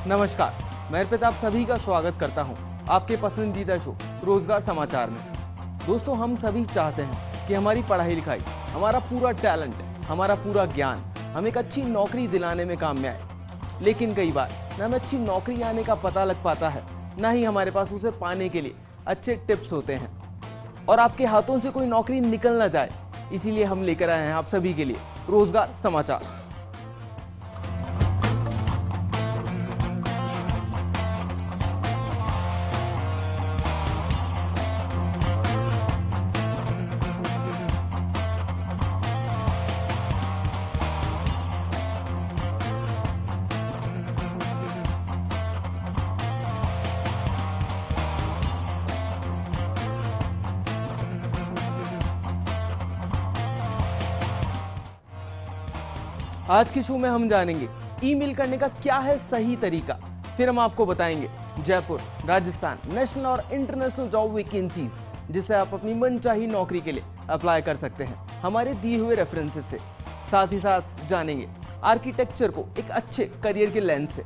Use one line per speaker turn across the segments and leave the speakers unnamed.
नमस्कार, मैं अर्पित आप सभी का स्वागत करता हूं आपके पसंदीदा शो रोजगार समाचार में। दोस्तों, हम सभी चाहते हैं कि हमारी पढ़ाई लिखाई, हमारा पूरा टैलेंट, हमारा पूरा ज्ञान हमें एक अच्छी नौकरी दिलाने में काम में आए। लेकिन कई बार न हमें अच्छी नौकरी आने का पता लग पाता है, न ही हमारे पास उसे पाने के लिए अच्छे टिप्स होते हैं, और आपके हाथों से कोई नौकरी निकल ना जाए, इसीलिए हम लेकर आए हैं आप सभी के लिए रोजगार समाचार। आज के शो में हम जानेंगे ईमेल करने का क्या है सही तरीका। फिर हम आपको बताएंगे जयपुर, राजस्थान, नेशनल और इंटरनेशनल जॉब वैकेंसीज, जिससे आप अपनी मनचाही नौकरी के लिए अप्लाई कर सकते हैं हमारे दिए हुए रेफरेंसेस से। साथ ही साथ जानेंगे आर्किटेक्चर को एक अच्छे करियर के लेंस से।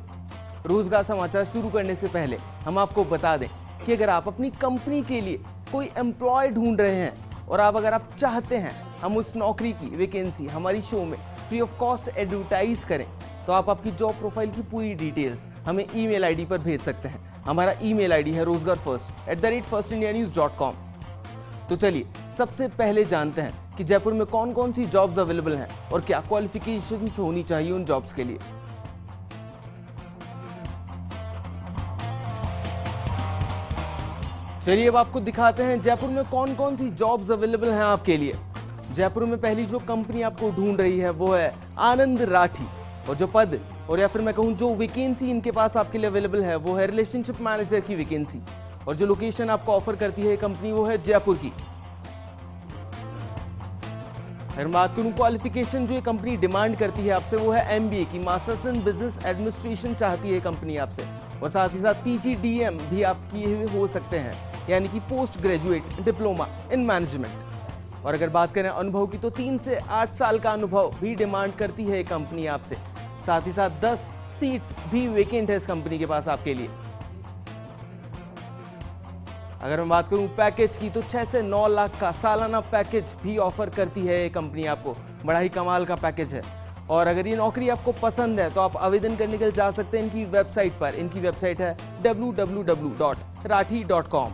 रोजगार समाचार शुरू करने से पहले हम आपको बता दें कि अगर आप अपनी कंपनी के लिए कोई एम्प्लॉय ढूंढ रहे हैं और अगर आप चाहते हैं हम उस नौकरी की वैकेंसी हमारी शो में फ्री ऑफ कॉस्ट एडवर्टाइज करें, तो आप आपकी जॉब प्रोफाइल की पूरी डिटेल्स हमें ईमेल आईडी पर भेज सकते हैं। हमारा ईमेल आईडी है rozgarfirst@firstindianews.com। तो चलिए सबसे पहले जानते हैं कि जयपुर में कौन कौन सी जॉब्स अवेलेबल हैं और क्या क्वालिफिकेशंस होनी चाहिए उन जॉब्स के लिए। चलिए अब आपको दिखाते हैं जयपुर में कौन कौन सी जॉब्स अवेलेबल हैं आपके लिए। जयपुर में पहली जो कंपनी आपको ढूंढ रही है वो है आनंद राठी, और जो पद और या फिर मैं कहूं जो वैकेंसी इनके पास आपके लिए अवेलेबल है वो है रिलेशनशिप मैनेजर की वैकेंसी, और जो लोकेशन आपको ऑफर करती है कंपनी वो है जयपुर की। अगर बात करूं क्वालिफिकेशन जो ये कंपनी डिमांड करती है आपसे वो है MBA की, मास्टर्स इन बिजनेस एडमिनिस्ट्रेशन चाहती है कंपनी आपसे, और साथ ही साथ PGDM भी आप किए हुए हो सकते हैं, यानी कि post graduate diploma in management. और अगर बात करें अनुभव की तो 3 से 8 साल का अनुभव भी डिमांड करती है कंपनी आपसे। साथ ही साथ 10 सीट्स भी वेकेंट है इस कंपनी के पास आपके लिए। अगर मैं बात करूं पैकेज की तो 6 से 9 लाख का सालाना पैकेज भी ऑफर करती है ये कंपनी आपको। बड़ा ही कमाल का पैकेज है, और अगर ये नौकरी आपको पसंद है तो आप आवेदन करने के लिए जा सकते हैं इनकी वेबसाइट पर। इनकी वेबसाइट है www.rathi.com।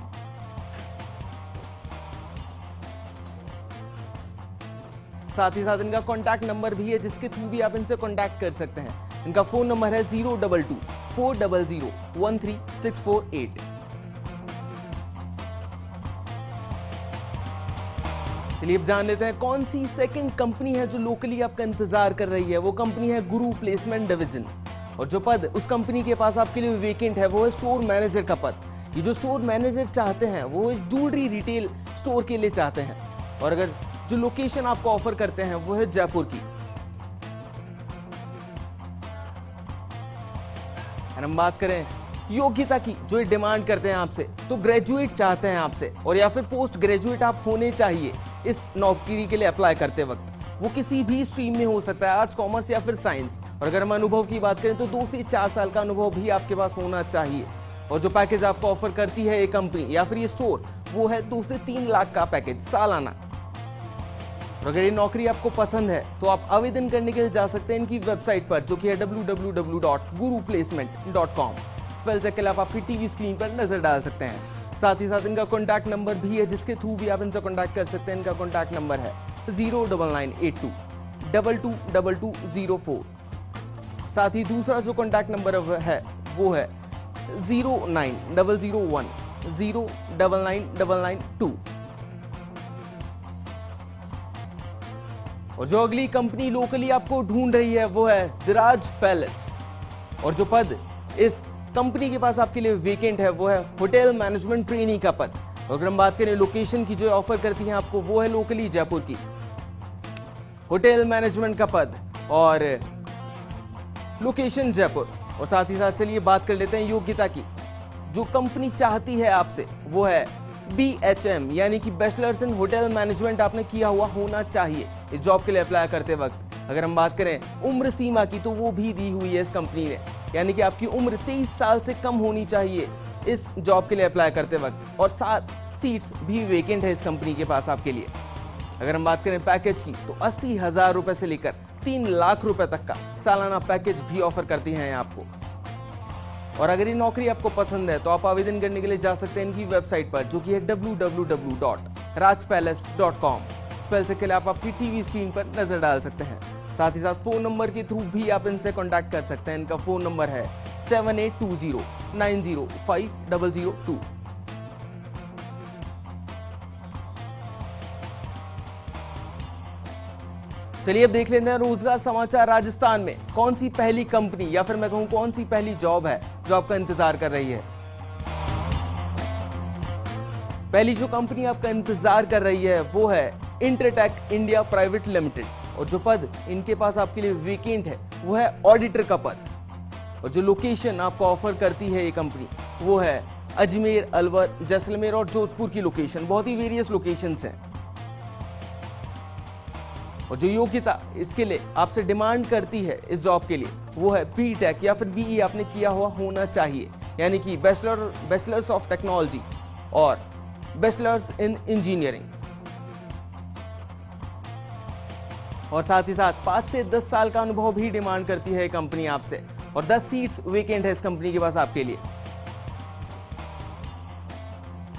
साथ ही साथ इनका कॉन्टैक्ट नंबर भी है जिसके थ्रू भी आप इनसे कॉन्टैक्ट कर सकते हैं। इनका फोन नंबर है 022-400-13648। चलिए अब जान लेते हैं कौन सी सेकंड कंपनी है जो लोकली आपका इंतजार कर रही है। वो कंपनी है गुरु प्लेसमेंट डिवीजन, और जो पद उस कंपनी के पास आपके लिए वेकेंट है वो है स्टोर मैनेजर का पद। ये जो स्टोर मैनेजर चाहते हैं वो ज्वेलरी रिटेल स्टोर के लिए चाहते हैं, और अगर जो लोकेशन आपको ऑफर करते हैं वो है जयपुर की। हम बात करें योग्यता की जो ये डिमांड करते हैं आपसे, तो ग्रेजुएट चाहते हैं आपसे, और या फिर पोस्ट ग्रेजुएट आप होने चाहिए इस नौकरी के लिए अप्लाई करते वक्त। वो किसी भी स्ट्रीम में हो सकता है, आर्ट्स, कॉमर्स या फिर साइंस। और अगर हम अनुभव की बात करें तो 2 से 4 साल का अनुभव भी आपके पास होना चाहिए। और जो पैकेज आपको ऑफर करती है ये कंपनी या फिर ये स्टोर वो है 2 से 3 लाख का पैकेज सालाना। और अगर ये नौकरी आपको पसंद है तो आप आवेदन करने के लिए जा सकते हैं इनकी वेबसाइट पर, जो कि है www.guruplacement.com। स्पेल चेक के लिए आप आपकी टीवी स्क्रीन पर नजर डाल सकते हैं। साथ ही साथ इनका कॉन्टैक्ट नंबर भी है जिसके थ्रू भी आप इनसे कॉन्टैक्ट कर सकते हैं। इनका कॉन्टैक्ट नंबर है 09982222204। साथ ही दूसरा जो कॉन्टैक्ट नंबर है वो है 09001099992। और जो अगली कंपनी लोकली आपको ढूंढ रही है वो है दिराज पैलेस, और जो पद इस कंपनी के पास आपके लिए वेकेंट है वो है होटल मैनेजमेंट ट्रेनी का पद। और अगर हम बात करें लोकेशन की जो ऑफर करती है आपको वो है लोकली जयपुर की होटल मैनेजमेंट का पद, और लोकेशन जयपुर। और साथ ही साथ चलिए बात कर लेते हैं योग्यता की। जो कंपनी चाहती है आपसे वो है BHM, यानी कि बैचलर्स इन होटल मैनेजमेंट आपने किया हुआ होना चाहिए इस जॉब के लिए अप्लाई करते वक्त। अगर हम बात करें उम्र सीमा की तो वो भी दी हुई है इस कंपनी ने यानी कि आपकी उम्र 23 साल से कम होनी चाहिए इस जॉब के लिए अप्लाई करते वक्त, और 7 सीट्स भी वेकेंट है इस कंपनी के पास आपके लिए। अगर हम बात करें पैकेज की तो 80,000 रुपए से लेकर 3 लाख रुपए तक का सालाना पैकेज भी ऑफर करती हैं आपको। और अगर ये नौकरी आपको पसंद है तो आप आवेदन करने के लिए जा सकते हैं इनकी वेबसाइट पर, जो कि है www.rajpalace.com। स्पेल चेक के लिए आप आपकी टीवी स्क्रीन पर नजर डाल सकते हैं। साथ ही साथ फोन नंबर के थ्रू भी आप इनसे कांटेक्ट कर सकते हैं। इनका फोन नंबर है 7820905002। चलिए अब देख लेते हैं रोजगार समाचार राजस्थान में कौन सी पहली कंपनी या फिर मैं कहूं कौन सी पहली जॉब है जो आपका इंतजार कर रही है। पहली जो कंपनी आपका इंतजार कर रही है वो है इंटरटेक इंडिया प्राइवेट लिमिटेड, और जो पद इनके पास आपके लिए वेकेंट है वो है ऑडिटर का पद। और जो लोकेशन आपको ऑफर करती है ये कंपनी वो है अजमेर, अलवर, जैसलमेर और जोधपुर की लोकेशन। बहुत ही वेरियस लोकेशंस हैं। और जो योग्यता इसके लिए आपसे डिमांड करती है इस जॉब के लिए वो है बीटेक या फिर बीई आपने किया हुआ होना चाहिए, यानी कि बैचलर्स ऑफ टेक्नोलॉजी और बैचलर्स इन इंजीनियरिंग। और साथ ही साथ 5 से 10 साल का अनुभव भी डिमांड करती है कंपनी आपसे, और 10 सीट्स वेकेंट है इस कंपनी के पास आपके लिए।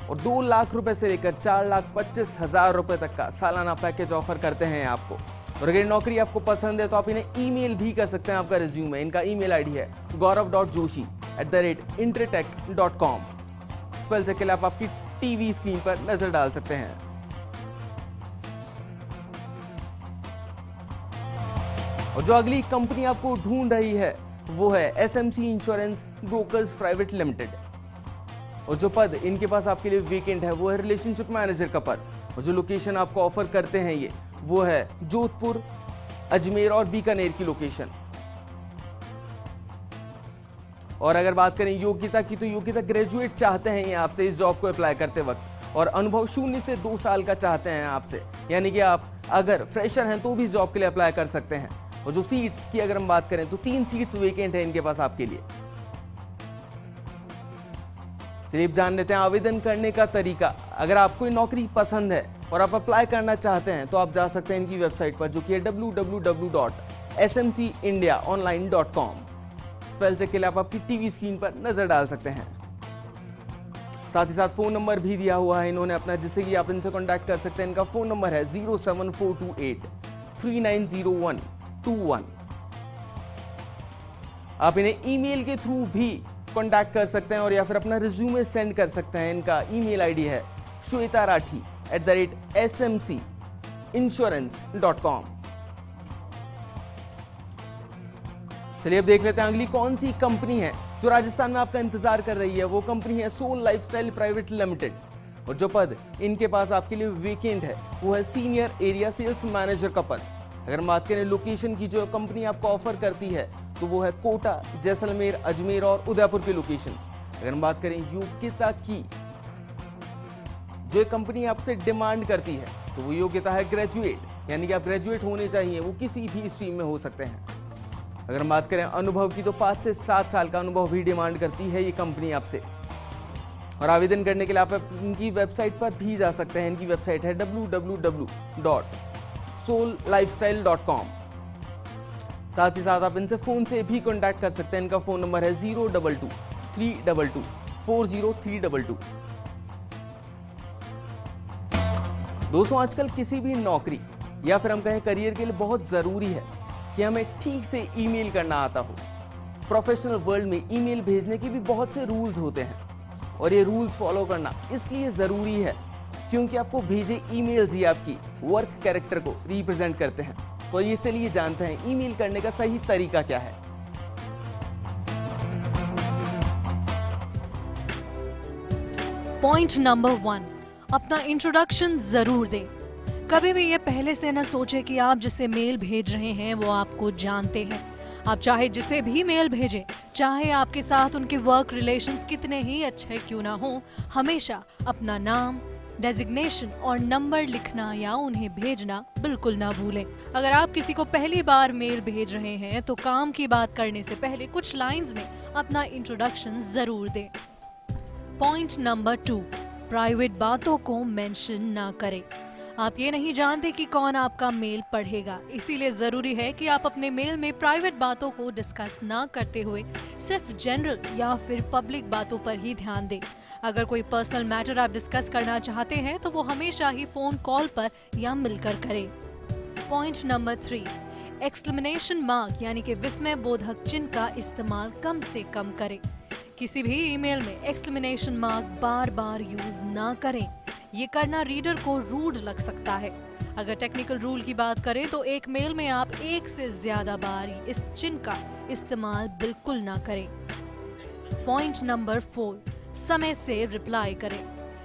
और 2 लाख रुपए से लेकर 4,25,000 रुपए तक का सालाना पैकेज ऑफर करते हैं आपको। और अगर नौकरी आपको पसंद है तो आप इन्हें ईमेल भी कर सकते हैं आपका रिज्यूमे। इनका ईमेल आईडी है gaurav.joshi@intertech.com। स्पेल चेक के लिए आप आपकी टीवी स्क्रीन पर नजर डाल सकते हैं। और जो अगली कंपनी आपको ढूंढ रही है वो है SMC insurance brokers private limited, और जो पद इनके पास आपके लिए वेकेंट है वो है रिलेशनशिप मैनेजर का पद। और जो लोकेशन आपको ऑफर करते हैं ये वो है जोधपुर, अजमेर और बीकानेर की लोकेशन। और अगर बात करें योग्यता की तो योग्यता ग्रेजुएट चाहते हैं ये आपसे इस जॉब को अप्लाई करते वक्त, और अनुभव 0 से 2 साल का चाहते हैं आपसे, यानी कि आप अगर फ्रेशर हैं तो भी इस जॉब के लिए अप्लाई कर सकते हैं। और जो सीट्स की अगर हम बात करें तो 3 सीट्स वेकेंट है इनके पास आपके लिए। चलिए जान लेते हैं आवेदन करने का तरीका। अगर आपको ये नौकरी पसंद है और आप अप्लाई करना चाहते हैं तो आप जा सकते हैं इनकी वेबसाइट पर, जो कि है www.smcindiaonline.com। स्पेल चेक के लिए आप आपकी टीवी स्क्रीन पर नजर डाल सकते हैं। साथ ही साथ फोन नंबर भी दिया हुआ है इन्होंने अपना, जिससे कि आप इनसे कांटेक्ट कर सकते हैं। इनका फोन नंबर है 07428390121। आप इन्हें ईमेल के थ्रू भी कांटेक्ट कर सकते हैं और या फिर अपना रिज्यूमे सेंड कर सकते हैं। इनका ईमेल आईडी है shwetarathi@smcinsurance.com। चलिए अब देख लेते हैं अगली कौन सी कंपनी है जो राजस्थान में आपका इंतजार कर रही है। वो कंपनी है सोल लाइफस्टाइल प्राइवेट लिमिटेड, और जो पद इनके पास आपके लिए वेकेंट है वो है सीनियर एरिया सेल्स मैनेजर का पद। अगर बात करें लोकेशन की, जो कंपनी आपको ऑफर करती है तो वो है कोटा, जैसलमेर, अजमेर और उदयपुर की लोकेशन। अगर हम बात करें योग्यता की, जो कंपनी आपसे डिमांड करती है तो वो योग्यता है ग्रेजुएट, यानी कि आप ग्रेजुएट होने चाहिए, वो किसी भी स्ट्रीम में हो सकते हैं। अगर हम बात करें अनुभव की तो 5 से 7 साल का अनुभव भी डिमांड करती है ये कंपनी आपसे। और आवेदन करने के लिए आप इनकी वेबसाइट पर भी जा सकते हैं। इनकी वेबसाइट है www.sollifestyle.com। साथ ही साथ आप इनसे फोन से भी कांटेक्ट कर सकते हैं। इनका फोन नंबर है 022-322-40322। दोस्तों आजकल किसी भी नौकरी या फिर हम कहें करियर के लिए बहुत जरूरी है कि हमें ठीक से ईमेल करना आता हो। प्रोफेशनल वर्ल्ड में ईमेल भेजने के भी बहुत से रूल्स होते हैं, और ये रूल्स फॉलो करना इसलिए जरूरी है क्योंकि आपको भेजे ईमेल्स ही आपकी वर्क कैरेक्टर को रिप्रेजेंट करते हैं। तो ये चलिए जानते हैं ईमेल करने का सही तरीका क्या है।
पॉइंट नंबर 1, अपना इंट्रोडक्शन जरूर दें। कभी भी ये पहले से न सोचे कि आप जिसे मेल भेज रहे हैं वो आपको जानते हैं। आप चाहे जिसे भी मेल भेजें, चाहे आपके साथ उनके वर्क रिलेशंस कितने ही अच्छे क्यों ना हो, हमेशा अपना नाम, डेजिग्नेशन और नंबर लिखना या उन्हें भेजना बिल्कुल ना भूलें। अगर आप किसी को पहली बार मेल भेज रहे हैं तो काम की बात करने से पहले कुछ लाइंस में अपना इंट्रोडक्शन जरूर दें। पॉइंट नंबर 2, प्राइवेट बातों को मेंशन ना करें। आप ये नहीं जानते कि कौन आपका मेल पढ़ेगा, इसीलिए जरूरी है कि आप अपने मेल में प्राइवेट बातों को डिस्कस ना करते हुए सिर्फ जनरल या फिर पब्लिक बातों पर ही ध्यान दें। अगर कोई पर्सनल मैटर आप डिस्कस करना चाहते हैं तो वो हमेशा ही फोन कॉल पर या मिलकर करें। पॉइंट नंबर 3, एक्सक्लेमेशन मार्क यानी कि विस्मय बोधक चिन्ह का इस्तेमाल कम से कम करें। किसी भी ईमेल में एक्सक्लेमेशन मार्क बार बार यूज ना करें। ये करना रीडर को रूड लग सकता है। अगर टेक्निकल रूल की बात करें तो एक मेल में आप एक से ज्यादा बार इस चिन्ह का इस्तेमाल बिल्कुल ना करें। पॉइंट नंबर 4, समय से रिप्लाई करें।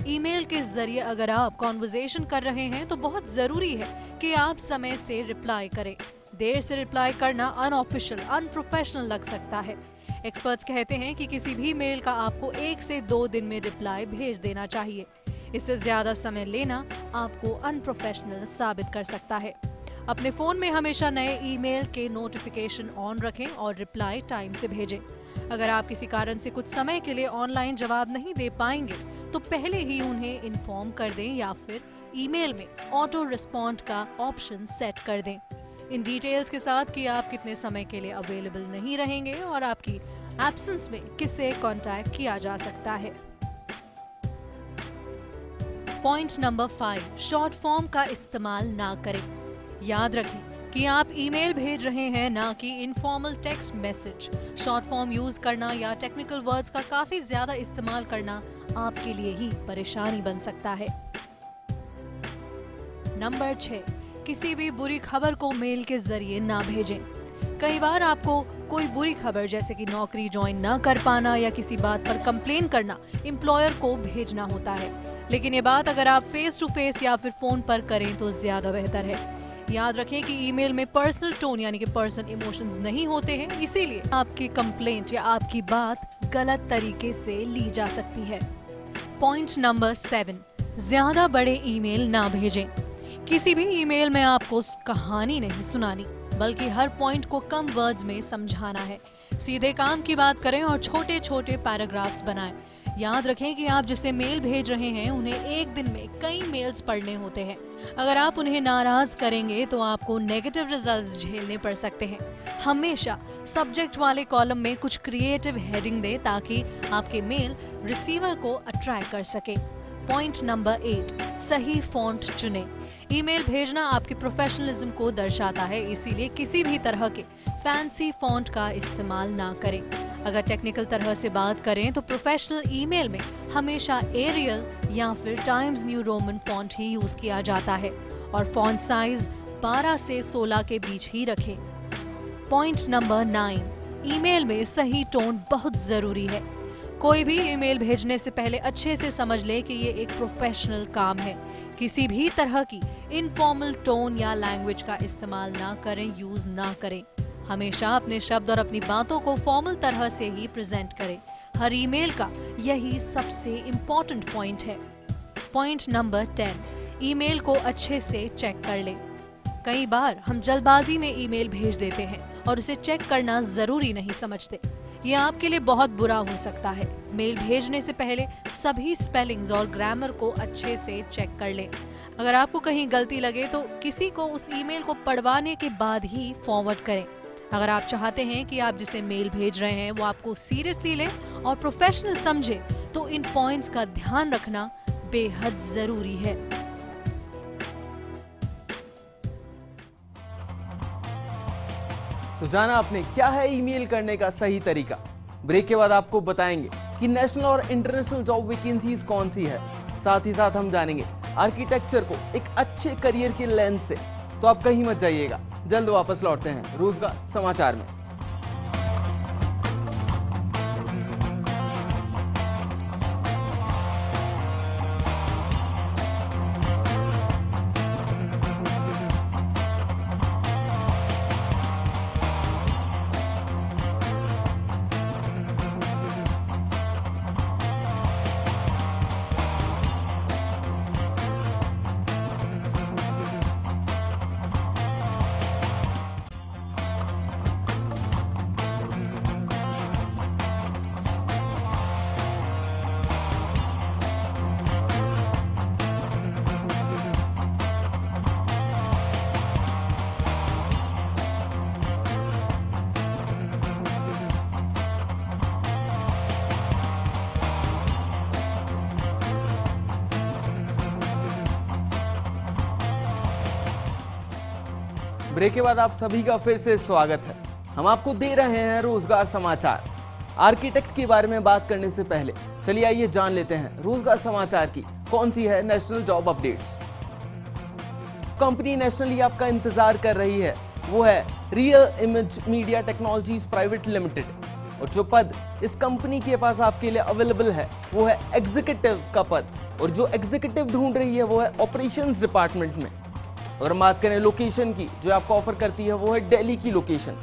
ईमेल के जरिए अगर आप कॉन्वर्सेशन कर रहे हैं तो बहुत जरूरी है कि आप समय से रिप्लाई करें। देर से रिप्लाई करना अनऑफिशियल, अनप्रोफेशनल लग सकता है। एक्सपर्ट्स कहते हैं कि किसी भी मेल का आपको 1 से 2 दिन में रिप्लाई भेज देना चाहिए। इससे ज्यादा समय लेना आपको अनप्रोफेशनल साबित कर सकता है। अपने फोन में हमेशा नए ईमेल के नोटिफिकेशन ऑन रखें और रिप्लाई टाइम से भेजें। अगर आप किसी कारण से कुछ समय के लिए ऑनलाइन जवाब नहीं दे पाएंगे तो पहले ही उन्हें इन्फॉर्म कर दें या फिर ईमेल में ऑटो रिस्पॉन्ड का ऑप्शन सेट कर दें इन डिटेल्स के साथ कि आप कितने समय के लिए अवेलेबल नहीं रहेंगे और आपकी एब्सेंस में किससे कांटेक्ट किया जा सकता है। पॉइंट नंबर 5, शॉर्ट फॉर्म का इस्तेमाल ना करें। याद रखें कि आप ईमेल भेज रहे हैं ना कि informal text message. Short form use करना या टेक्निकल वर्ड्स का काफी ज्यादा इस्तेमाल करना आपके लिए ही परेशानी बन सकता है। नंबर 6, किसी भी बुरी खबर को मेल के जरिए ना भेजें। कई बार आपको कोई बुरी खबर जैसे कि नौकरी ज्वाइन ना कर पाना या किसी बात पर कंप्लेन करना एम्प्लॉयर को भेजना होता है, लेकिन ये बात अगर आप फेस टू फेस या फिर फोन पर करें तो ज्यादा बेहतर है। याद रखें कि ईमेल में पर्सनल टोन यानी कि पर्सनल इमोशंस नहीं होते हैं, इसीलिए आपकी कंप्लेंट या आपकी बात गलत तरीके से ली जा सकती है। पॉइंट नंबर 7, ज्यादा बड़े ईमेल ना भेजें। किसी भी ईमेल में आपको कहानी नहीं सुनानी, बल्कि हर पॉइंट को कम वर्ड्स में समझाना है। सीधे काम की बात करें और छोटे छोटे पैराग्राफ्स बनाएं। याद रखें कि आप जिसे मेल भेज रहे हैं उन्हें एक दिन में कई मेल्स पढ़ने होते हैं। अगर आप उन्हें नाराज करेंगे तो आपको नेगेटिव रिजल्ट्स झेलने पड़ सकते हैं। हमेशा सब्जेक्ट वाले कॉलम में कुछ क्रिएटिव हेडिंग दें ताकि आपके मेल रिसीवर को अट्रैक्ट कर सके। पॉइंट नंबर 8, सही फॉन्ट चुनें। ईमेल भेजना आपके प्रोफेशनलिज्म को दर्शाता है, इसीलिए किसी भी तरह के फैंसी फॉन्ट का इस्तेमाल ना करें। अगर टेक्निकल तरह से बात करें तो प्रोफेशनल ईमेल में हमेशा एरियल या फिर टाइम्स न्यू रोमन फॉन्ट ही यूज किया जाता है और फॉन्ट साइज 12 से 16 के बीच ही रखें। पॉइंट नंबर 9, ईमेल में सही टोन बहुत जरूरी है। कोई भी ईमेल भेजने से पहले अच्छे से समझ ले कि ये एक प्रोफेशनल काम है। किसी भी तरह की इनफॉर्मल टोन या लैंग्वेज का इस्तेमाल ना करें, यूज ना करें। हमेशा अपने शब्द और अपनी बातों को फॉर्मल तरह से ही प्रेजेंट करें। हर ईमेल का यही सबसे इम्पोर्टेंट पॉइंट है। पॉइंट नंबर 10, ईमेल को अच्छे से चेक कर लें। कई बार हम जल्दबाजी में ईमेल भेज देते हैं और उसे चेक करना जरूरी नहीं समझते। ये आपके लिए बहुत बुरा हो सकता है। मेल भेजने से पहले सभी स्पेलिंग्स और ग्रामर को अच्छे से चेक कर लें। अगर आपको कहीं गलती लगे तो किसी को उस ईमेल को पढ़वाने के बाद ही फॉरवर्ड करें। अगर आप चाहते हैं कि आप जिसे मेल भेज रहे हैं वो आपको सीरियसली ले और प्रोफेशनल समझे तो इन पॉइंट्स का ध्यान रखना बेहद जरूरी है।
तो जाना आपने क्या है ईमेल करने का सही तरीका। ब्रेक के बाद आपको बताएंगे कि नेशनल और इंटरनेशनल जॉब वैकेंसीज कौन सी है। साथ ही साथ हम जानेंगे आर्किटेक्चर को एक अच्छे करियर के लेंस से। तो आप कहीं मत जाइएगा, जल्द वापस लौटते हैं रोजगार समाचार में। ब्रेक के बाद आप सभी का फिर से स्वागत है। हम आपको दे रहे हैं रोजगार समाचार। आर्किटेक्ट के बारे में बात करने से पहले चलिए आइए जान लेते हैं रोजगार समाचार की कौन सी है national job updates. Company nationally आपका इंतजार कर रही है वो है real image media technologies private limited, और जो पद इस कंपनी के पास आपके लिए अवेलेबल है वो है एग्जीक्यूटिव का पद, और जो एग्जीक्यूटिव ढूंढ रही है वो है ऑपरेशंस डिपार्टमेंट में। अगर हम बात करें लोकेशन की, जो आपको ऑफर करती है वो है दिल्ली की लोकेशन।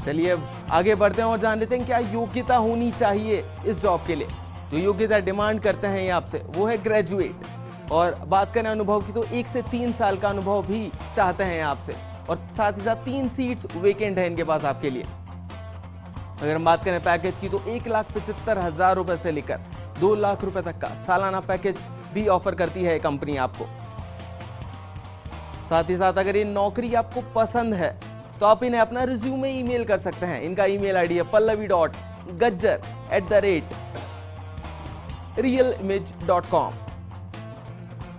चलिए अब आगे बढ़ते हैं और जान लेते हैं क्या योग्यता होनी चाहिए इस जॉब के लिए। जो योग्यता डिमांड करते हैं ये आपसे वो है ग्रेजुएट, और बात करें अनुभव की तो 1 से 3 साल का अनुभव भी चाहते हैं आपसे, और साथ ही साथ 3 सीट्स वेकेंट है इनके पास आपके लिए। अगर हम बात करें पैकेज की तो 1,75,000 रुपए से लेकर 2 लाख रुपए तक का सालाना पैकेज भी ऑफर करती है कंपनी आपको। साथ ही साथ अगर ये नौकरी आपको पसंद है तो आप इन्हें अपना रिज्यूमे ईमेल कर सकते हैं। इनका ईमेल आईडी है pallavi.gajjar@realimage.com।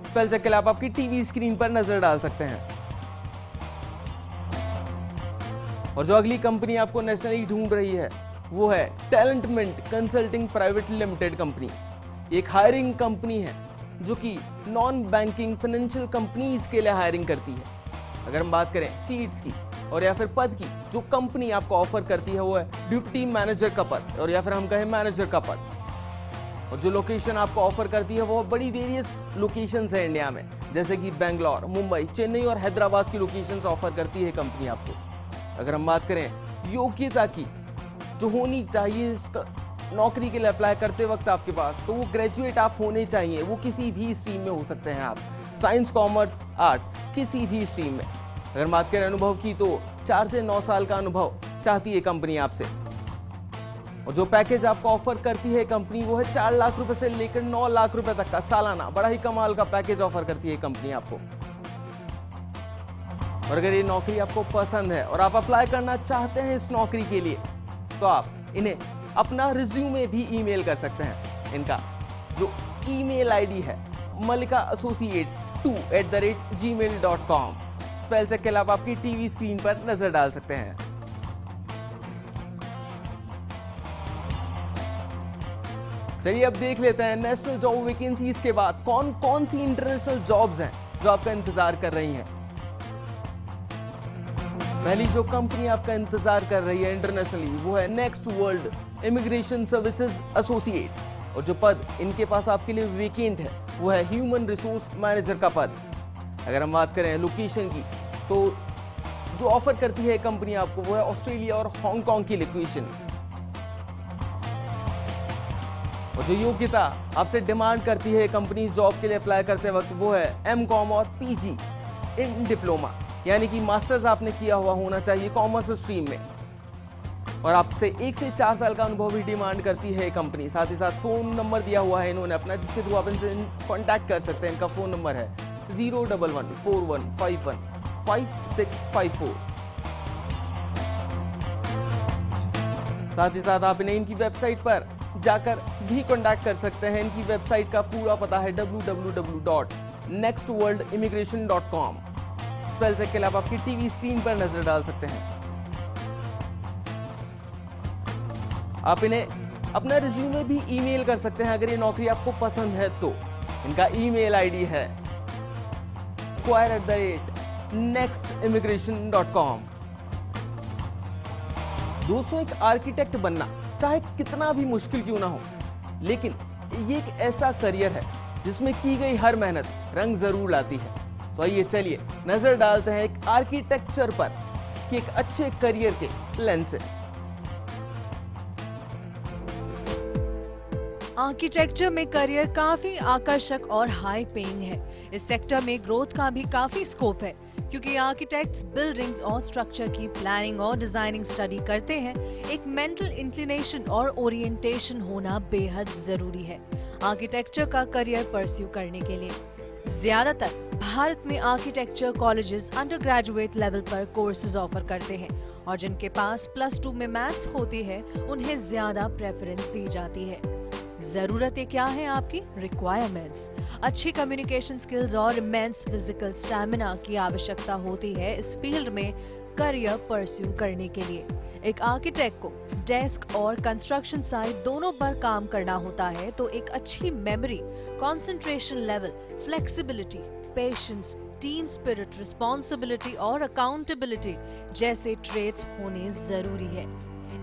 स्पेल चेक के लिए आप आपकी टीवी स्क्रीन पर नजर डाल सकते हैं। और जो अगली कंपनी आपको नेशनली ढूंढ रही है वो है टैलेंटमेंट कंसल्टिंग प्राइवेट लिमिटेड कंपनी। एक हायरिंग कंपनी है जो कि नॉन बैंकिंग फाइनेंशियल कंपनीज के लिए हायरिंग करती है। अगर हम बात करें सीट्स की और या फिर पद की, जो कंपनी आपको ऑफर करती है वो है डिप्टी मैनेजर का पद, और या फिर हम कहें मैनेजर का पद। और जो लोकेशन आपको ऑफर करती है वो बड़ी वेरियस लोकेशंस है इंडिया में, जैसे कि बेंगलोर, मुंबई, चेन्नई और हैदराबाद की लोकेशंस ऑफर करती है कंपनी आपको। अगर हम बात करें योग्यता की जो होनी चाहिए इसका नौकरी के लिए अप्लाई करते वक्त आपके पास, तो वो ग्रेजुएट आप होने चाहिए। वो किसी भी स्ट्रीम में हो सकते हैं आप, साइंस, कॉमर्स, आर्ट्स, किसी भी स्ट्रीम में। अगर बात करें अनुभव की तो 4 से 9 साल का अनुभव चाहती है कंपनी आपसे। और जो पैकेज आपको ऑफर करती है कंपनी वो है 4 लाख रुपए से लेकर 9 लाख रुपए तक का सालाना। बड़ा ही कमाल का पैकेज ऑफर करती है कंपनी आपको। और अगर ये नौकरी आपको पसंद है और आप अप्लाई करना चाहते हैं इस नौकरी के लिए, तो आप इन्हें अपना रिज्यूमे भी ईमेल कर सकते हैं। इनका जो ईमेल आईडी है malikassociates2@gmail.com। स्पेल चेक के लिए आप आपकी टीवी स्क्रीन पर नजर डाल सकते हैं। चलिए अब देख लेते हैं नेशनल जॉब वैकेंसीज के बाद कौन कौन सी इंटरनेशनल जॉब्स हैं जो आपका इंतजार कर रही हैं। पहली जो कंपनी आपका इंतजार कर रही है इंटरनेशनली वो है next world immigration services associates, और जो पद इनके पास आपके लिए वेकेंट है वो है ह्यूमन रिसोर्स मैनेजर का पद। अगर हम बात करें लोकेशन की तो जो ऑफर करती है कंपनी आपको वो है ऑस्ट्रेलिया और हांगकांग की लोकेशन। और जो योग्यता आपसे डिमांड करती है कंपनी जॉब के लिए अप्लाई करते वक्त वो है एमकॉम और पीजी इन डिप्लोमा, यानी कि मास्टर्स आपने किया हुआ होना चाहिए कॉमर्स स्ट्रीम में। और आपसे 1 से 4 साल का अनुभव भी डिमांड करती है कंपनी। साथ ही साथ फोन नंबर दिया हुआ है इन्होंने अपना, जिसके थ्रू आप इनसे कॉन्टैक्ट कर सकते हैं। इनका फोन नंबर है 01141515654। साथ ही साथ आप इन्हें इनकी वेबसाइट पर जाकर भी कॉन्टैक्ट कर सकते हैं। इनकी वेबसाइट का पूरा पता है www.nextworldimmigration.com। स्पेल चेक के लिए आप आपकी टीवी स्क्रीन पर नजर डाल सकते हैं। आप इन्हें अपना रिज्यूमे भी ईमेल कर सकते हैं अगर ये नौकरी आपको पसंद है तो। इनका ईमेल आईडी है inquire@nextimmigration.com। दोस्तों, एक आर्किटेक्ट बनना चाहे कितना भी मुश्किल क्यों ना हो, लेकिन ये एक ऐसा करियर है जिसमें की गई हर मेहनत रंग जरूर लाती है। तो आइए चलिए नजर डालते हैं एक आर्किटेक्चर पर कि एक अच्छे करियर के लेंस से।
आर्किटेक्चर में करियर काफी आकर्षक और हाई पेइंग है। इस सेक्टर में ग्रोथ का भी काफी स्कोप है, क्योंकि आर्किटेक्ट्स बिल्डिंग्स और स्ट्रक्चर की प्लानिंग और डिजाइनिंग स्टडी करते हैं। एक मेंटल इंक्लिनेशन और ओरिएंटेशन होना बेहद जरूरी है आर्किटेक्चर का करियर परस्यू करने के लिए। ज्यादातर भारत में architecture colleges under graduate level पर कोर्सेज ऑफर करते हैं, और जिनके पास +2 में मैथ्स होती है उन्हें ज्यादा प्रेफरेंस दी जाती है। जरूरतें क्या है आपकी? रिक्वायरमेंट्स। अच्छी कम्युनिकेशन स्किल्स और इमेंस फिजिकल स्टैमिना की आवश्यकता होती है इस फील्ड में करियर परस्यू करने के लिए। एक आर्किटेक्ट को डेस्क और कंस्ट्रक्शन साइट दोनों पर काम करना होता है, तो एक अच्छी memory, concentration level, flexibility, patience, team spirit, responsibility और अकाउंटेबिलिटी जैसे ट्रेट्स होने जरूरी है।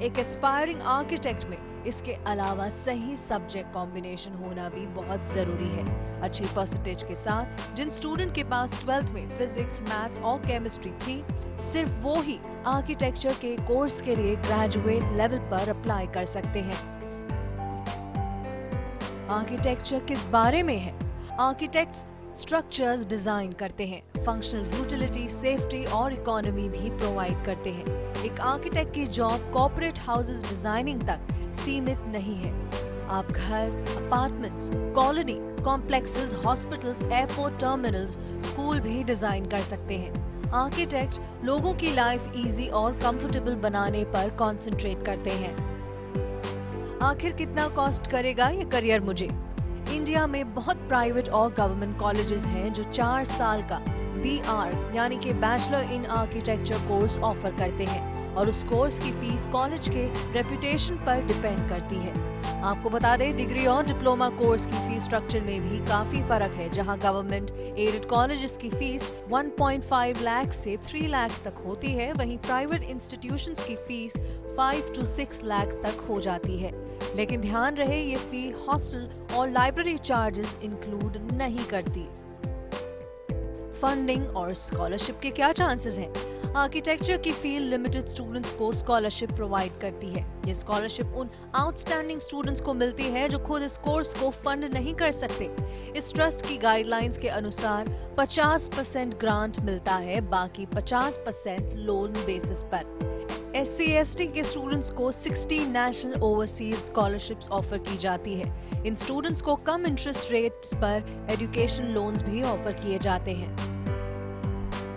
एक एस्पायरिंग आर्किटेक्ट में इसके अलावा सही सब्जेक्ट कॉम्बिनेशन होना भी बहुत जरूरी है। अच्छी परसेंटेज के साथ जिन स्टूडेंट के पास 12th में फिजिक्स, मैथ्स और केमिस्ट्री थी, सिर्फ वो ही आर्किटेक्चर के कोर्स के लिए ग्रेजुएट लेवल पर अप्लाई कर सकते हैं। आर्किटेक्चर किस बारे में है? आर्किटेक्ट्स स्ट्रक्चर्स डिजाइन करते हैं, फंक्शनल यूटिलिटी, सेफ्टी और इकोनॉमी भी प्रोवाइड करते हैं। एक आर्किटेक्ट की जॉब कॉर्पोरेट हाउसेस डिजाइनिंग तक सीमित नहीं है। आप घर, apartments, colony complexes, hospitals, airport terminals, school भी डिजाइन कर सकते हैं। आर्किटेक्ट लोगों की लाइफ इजी और कंफर्टेबल बनाने पर कंसंट्रेट करते हैं। आखिर कितना कॉस्ट करेगा ये करियर मुझे? इंडिया में बहुत प्राइवेट और गवर्नमेंट कॉलेजेस हैं जो 4 साल का BR यानी कि bachelor in architecture course offer करते हैं और उस कोर्स की फीस कॉलेज के रेपुटेशन पर डिपेंड करती है। आपको बता दें, डिग्री और डिप्लोमा कोर्स की फीस स्ट्रक्चर में भी काफी फर्क है। जहां गवर्नमेंट एडेड कॉलेजेस की फीस 1.5 लाख से 3 लाख तक होती है, वहीं प्राइवेट इंस्टीट्यूशंस की फीस 5 to 6 लाख तक हो जाती है। लेकिन ध्यान रहे, ये फी हॉस्टल और लाइब्रेरी चार्जेस इंक्लूड नहीं करती। फंडिंग और स्कॉलरशिप के क्या चांसेस हैं? आर्किटेक्चर की फील्ड लिमिटेड स्टूडेंट्स को स्कॉलरशिप प्रोवाइड करती है। ये स्कॉलरशिप उन आउटस्टैंडिंग स्टूडेंट्स को मिलती है जो खुद इस कोर्स को फंड नहीं कर सकते। इस ट्रस्ट की गाइडलाइंस के अनुसार 50% ग्रांट मिलता है, बाकी 50% लोन बेसिस पर। SC/ST के स्टूडेंट्स को 60 नेशनल ओवरसीज स्कॉलरशिप्स ऑफर की जाती है। इन स्टूडेंट्स को कम इंटरेस्ट रेट्स पर एजुकेशन लोन्स भी ऑफर किए जाते हैं।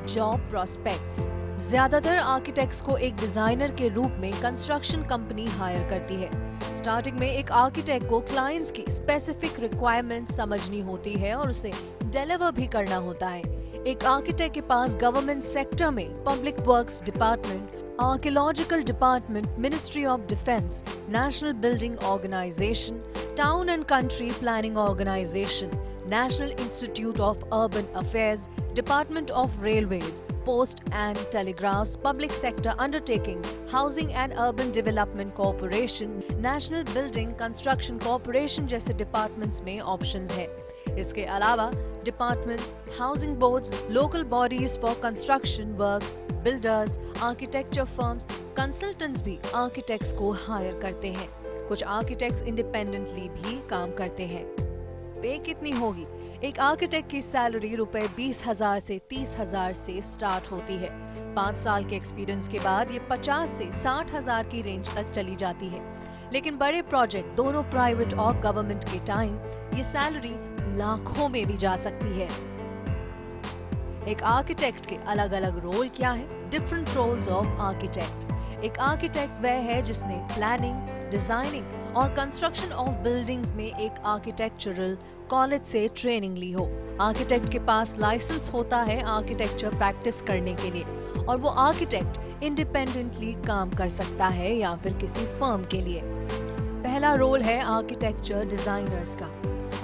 Job prospects. ज्यादातर आर्किटेक्ट्स को एक डिजाइनर के रूप में कंस्ट्रक्शन कंपनी हायर करती है। स्टार्टिंग में एक आर्किटेक्ट को क्लाइंट्स की स्पेसिफिक रिक्वायरमेंट्स समझनी होती है और उसे डिलीवर भी करना होता है। एक आर्किटेक्ट के पास गवर्नमेंट सेक्टर में public works department, archaeological department, ministry of defence, national building organisation, town and country planning organisation, national institute of urban affairs, department of railways, post and telegraphs, public sector undertaking, housing and urban development corporation, national building construction corporation जैसे departments में options है। इसके अलावा departments, housing boards, local bodies for construction works, builders, architecture firms, consultants भी architects को higher करते हैं। कुछ आर्किटेक्ट्स इंडिपेंडेंटली भी काम करते हैं। पे कितनी होगी? एक आर्किटेक्ट की सैलरी रुपए 20,000 से 30,000 से स्टार्ट होती है। 5 साल के एक्सपीरियंस के बाद ये 50 से 60,000 की रेंज तक चली जाती है। लेकिन बड़े प्रोजेक्ट, दोनों प्राइवेट और गवर्नमेंट के टाइम, ये सैलरी लाखों में भी जा सकती है। एक आर्किटेक्ट के अलग अलग रोल क्या है? Different roles of architect. एक आर्किटेक्ट वह है जिसने प्लानिंग, डिजाइनिंग और कंस्ट्रक्शन ऑफ बिल्डिंग्स में एक आर्किटेक्चरल कॉलेज से ट्रेनिंग ली हो। आर्किटेक्ट के पास लाइसेंस होता है आर्किटेक्चर प्रैक्टिस करने के लिए, और वो आर्किटेक्ट इंडिपेंडेंटली काम कर सकता है या फिर किसी फर्म के लिए। पहला रोल है आर्किटेक्चर डिजाइनर्स का।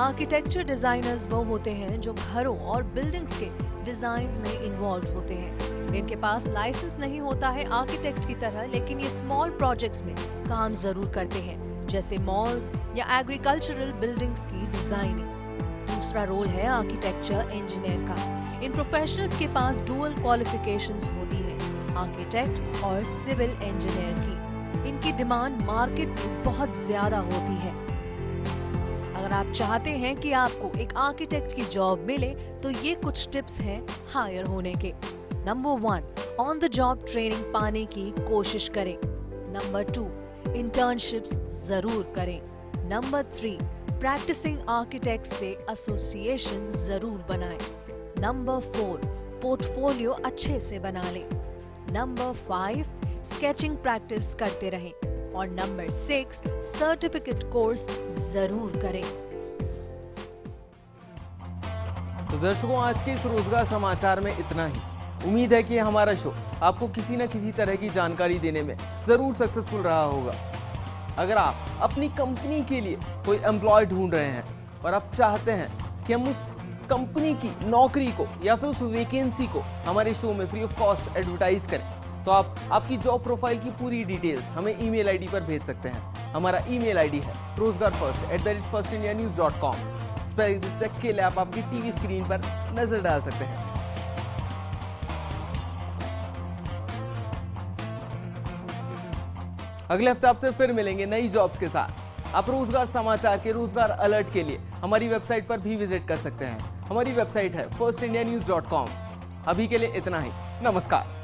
आर्किटेक्चर डिजाइनर्स वो होते हैं जो घरों और बिल्डिंग्स के डिजाइन्स में इन्वॉल्व होते हैं। इनके पास लाइसेंस नहीं होता है आर्किटेक्ट की तरह, लेकिन ये स्मॉल प्रोजेक्ट्स में काम जरूर करते हैं, जैसे मॉल्स या एग्रीकल्चरल बिल्डिंग्स की डिजाइनिंग। दूसरा रोल है आर्किटेक्चर इंजीनियर का। इन प्रोफेशनल्स के पास डुअल क्वालिफिकेशंस होती है, आर्किटेक्ट और सिविल इंजीनियर की। इनकी डिमांड मार्केट में बहुत ज्यादा होती है। अगर आप चाहते हैं कि आपको एक आर्किटेक्ट की जॉब मिले, तो ये कुछ टिप्स हैं हायर होने के। Number 1, on the job training पाने की कोशिश करें। नंबर 2, इंटर्नशिप्स जरूर करें। नंबर 3, प्रैक्टिसिंग आर्किटेक्ट से एसोसिएशन जरूर बनाएं। नंबर 4, पोर्टफोलियो अच्छे से बना लें। नंबर 5, स्केचिंग प्रैक्टिस करते रहें। और नंबर 6 सर्टिफिकेट कोर्स जरूर करें।
तो दर्शकों, आज के इस रोजगार समाचार में इतना ही। उम्मीद है कि हमारा शो आपको किसी न किसी तरह की जानकारी देने में जरूर सक्सेसफुल रहा होगा। अगर आप अपनी कंपनी के लिए कोई एम्प्लॉय ढूंढ रहे हैं और आप चाहते हैं कि हम उस कंपनी की नौकरी को या फिर उस वैकेंसी को हमारे शो में फ्री ऑफ कॉस्ट एडवर्टाइज करें, तो आप आपकी जॉब प्रोफाइल की पूरी डिटेल्स हमें ईमेल आईडी पर भेज सकते हैं। हमारा ईमेल आईडी है rozgarfirst@firstindianews.com। स्पेल चेक के लिए आप आपकी टीवी स्क्रीन पर नजर डाल सकते हैं। अगले हफ्ते आपसे फिर मिलेंगे नई जॉब्स के साथ। आप रोजगार समाचार के रोजगार अलर्ट के लिए हमारी वेबसाइट पर भी विजिट कर सकते हैं। हमारी वेबसाइट है firstindianews.com। अभी के लिए इतना ही। नमस्कार।